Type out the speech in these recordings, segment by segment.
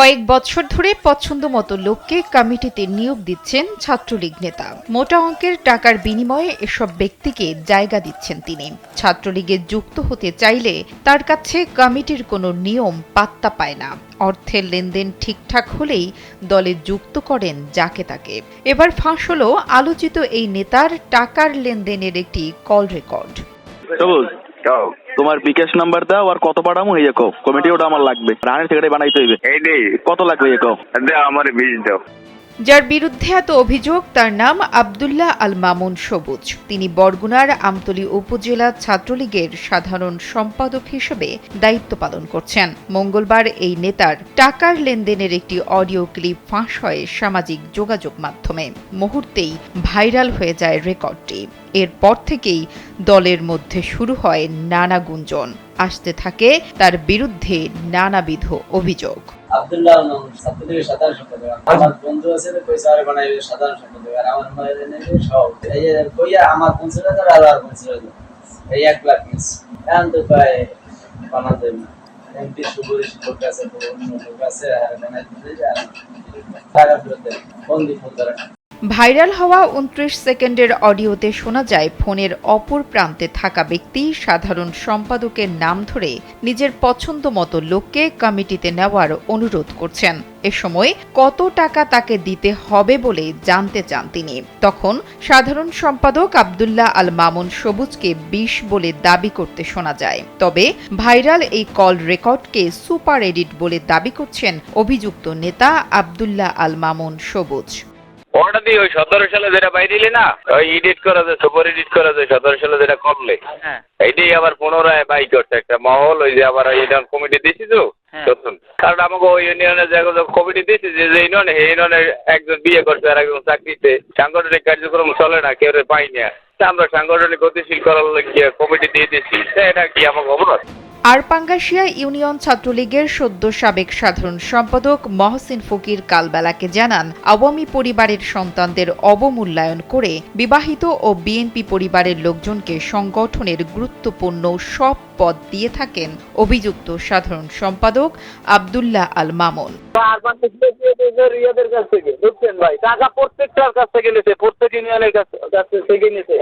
কয়েক বছর ধরে পছন্দমতো লোককে কমিটিতে নিয়োগ দিচ্ছেন ছাত্রলীগ নেতা। মোটা অঙ্কের টাকার বিনিময়ে এসব ব্যক্তিকে জায়গা দিচ্ছেন তিনি। ছাত্রলীগে যুক্ত হতে চাইলে তার কাছে কমিটির কোনো নিয়ম পাত্তা পায় না। অর্থের লেনদেন ঠিকঠাক হলেই দলে যুক্ত করেন যাকে তাকে। এবার ফাঁস হলো আলোচিত এই নেতার টাকার লেনদেনের একটি কল রেকর্ড। তোমার বিকাশ নাম্বার দাও আর কত পাঠামো এই কো কমিটি ওটা আমার লাগবে রানের সেক্রেটারি বানাইতে হইবে এই দে কত লাগবে এই কো দাও আমার 20 দাও। যার বিরুদ্ধে এত অভিযোগ তার নাম আব্দুল্লাহ আল মামুন সবুজ। তিনি বরগুনার আমতলী উপজেলা ছাত্রলীগের সাধারণ সম্পাদক হিসেবে দায়িত্ব পালন করছেন। মঙ্গলবার এই নেতার টাকার লেনদেনের একটি অডিও ক্লিপ ফাঁস হয় সামাজিক যোগাযোগ মাধ্যমে। মুহূর্তেই ভাইরাল হয়ে যায় রেকর্ডটি। এরপর থেকেই দলের মধ্যে শুরু হয় নানা গুঞ্জন। আসতে থাকে তার বিরুদ্ধে নানাবিধ অভিযোগ। আব্দুল্লাহ ছাত্রলীগের সাধারণ সম্পাদক, আমার বন্ধু আছে পয়সা আর বানাইবে সাধারণ সম্পাদক, আর আমার মায়ের নেবে সব এই কইয়া আমার 50,000 আর 50,000 এই 1 লাখ মিস এখন তো প্রায় বানাতে না। এমপি সুবরিশ লোক আছে, অন্য লোক আছে, আর বানাইতে যায় টাকা ফেরত দেয় বন্দি ফোন করে। ভাইরাল হওয়া 29 সেকেন্ডের অডিওতে শোনা যায় ফোনের অপর প্রান্তে থাকা ব্যক্তি সাধারণ সম্পাদকের নাম ধরে নিজের পছন্দ মতো লোককে কমিটিতে নেওয়ার অনুরোধ করছেন। এ সময় কত টাকা তাকে দিতে হবে বলে জানতে চান তিনি। তখন সাধারণ সম্পাদক আব্দুল্লাহ আল মামুন সবুজকে 20 বলে দাবি করতে শোনা যায়। তবে ভাইরাল এই কল রেকর্ডকে সুপার এডিট বলে দাবি করছেন অভিযুক্ত নেতা আব্দুল্লাহ আল মামুন সবুজ। ওটা দিয়ে ওই 17 সালে যেটা বাইরে না ওই এডিট করা যায়, সুপার এডিট করা যায় 17 সালে যেটা করলে এইটাই আবার পুনরায় বাই করছে একটা মহল। ওই যে আবার এটা কমিটি দিয়েছি তো নতুন, কারণ আমাকে ওই ইউনিয়নের জায়গা কমিটি দিয়েছে যে ইউনিয়ন এই ইউনিয়নের একজন বিয়ে করছে আর একজন চাকরিতে, সাংগঠনিক কার্যক্রম চলে না, কেউ পাই না, আমরা সাংগঠনিক গতিশীল করার গিয়ে কমিটি দিয়ে দিচ্ছি। এটা কি আমাকে অবরোধ? আরপাঙ্গাশিয়া ইউনিয়ন ছাত্রলীগের সদ্য সাবেক সাধারণ সম্পাদক মহসিন ফকির কালবেলাকে জানান, আওয়ামী পরিবারের সন্তানদের অবমূল্যায়ন করে বিবাহিত ও বিএনপি পরিবারের লোকজনকে সংগঠনের গুরুত্বপূর্ণ সব পদ দিয়ে থাকেন অভিযুক্ত সাধারণ সম্পাদক আব্দুল্লাহ আল মামুন। টাকা প্রত্যেকটার কাছ থেকে নিয়েছে, প্রত্যেক ইউনিয়নের কাছ থেকে নিয়েছে,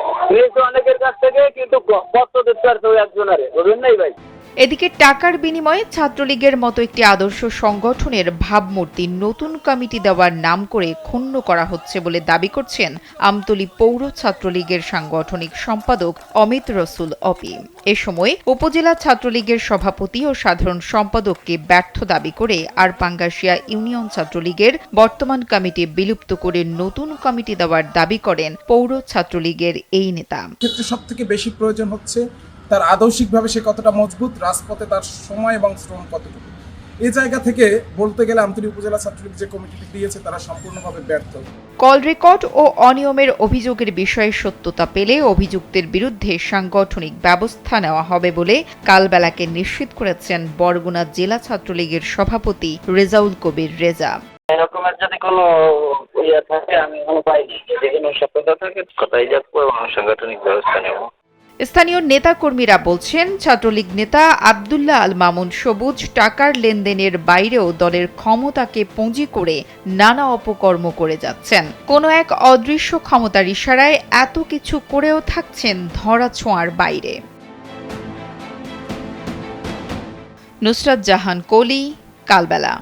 অনেকের কাছ থেকে, কিন্তু একজনের বুঝলেন নাই ভাই। এদিকে টাকার বিনিময়ে ছাত্রলীগের মতো একটি আদর্শ সংগঠনের ভাবমূর্তি নতুন কমিটি দেওয়ার নাম করে ক্ষুণ্ণ করা হচ্ছে বলে দাবি করছেন আমতলী পৌর ছাত্রলীগের সাংগঠনিক সম্পাদক অমিত রসুল অপি। এ সময় উপজেলা ছাত্রলীগের সভাপতি ও সাধারণ সম্পাদককে ব্যর্থ দাবি করে আরপাঙ্গাশিয়া ইউনিয়ন ছাত্রলীগের বর্তমান কমিটি বিলুপ্ত করে নতুন কমিটি দেওয়ার দাবি করেন পৌর ছাত্রলীগের এই নেতা। ক্ষেত্রে সবথেকে বেশি প্রয়োজন হচ্ছে তার আদর্শিকভাবে সে কতটা মজবুত, রাজপথে তার সময় এবং শ্রম কতটুকু। এই জায়গা থেকে বলতে গেলে আমতলী উপজেলা ছাত্রলীগ যে কমিটিটি দিয়েছে তারা সম্পূর্ণভাবে ব্যর্থ। কল রেকর্ড ও অনিয়মের অভিযোগের বিষয়ে সত্যতা পেলে অভিযুক্তের বিরুদ্ধে সাংগঠনিক ব্যবস্থা নেওয়া হবে বলে কালবেলাকে নিশ্চিত করেছেন বরগুনা জেলা ছাত্রলীগের সভাপতি রেজাউল কবির রেজা। এরকমের যদি কোনো ইয়ে থাকে আমি কোনো পাইনি, যদি কোনো সত্যতা থাকে কথাই যাবো এবং সাংগঠনিক ব্যবস্থা নেব। স্থানীয় নেতাকর্মীরা বলছেন, ছাত্রলীগ নেতা আব্দুল্লাহ আল মামুন সবুজ টাকার লেনদেনের বাইরেও দলের ক্ষমতাকে পুঁজি করে নানা অপকর্ম করে যাচ্ছেন। কোনো এক অদৃশ্য ক্ষমতার ইশারায় এত কিছু করেও থাকছেন ধরাছোঁয়ার বাইরে। নুসরাত জাহান কলি, কালবেলা।